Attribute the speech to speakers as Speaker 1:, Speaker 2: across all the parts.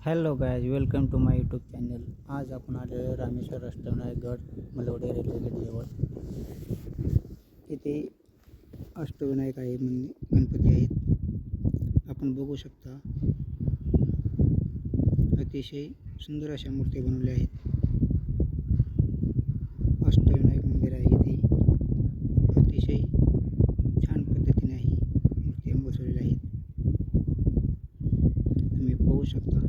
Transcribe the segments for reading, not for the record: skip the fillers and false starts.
Speaker 1: Hello guys, welcome to my YouTube channel. आज आपण आलेलो रामेश्वर अष्टविनायक गड मलवडे रेल्वे गेटजवळ. इथे अष्टविनायक आहे, गणपती आहेत. आपण बघू शकता, अतिशय सुंदर अशा मूर्ती बनवल्या आहेत. अष्टविनायक मंदिर आहे इथे. अतिशय छान पद्धतीने आहे मूर्ती बसवलेल्या आहेत. तुम्ही पाहू शकता.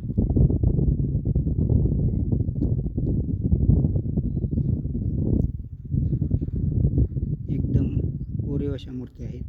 Speaker 1: एकदम कोरीव अशा मूर्ती आहेत.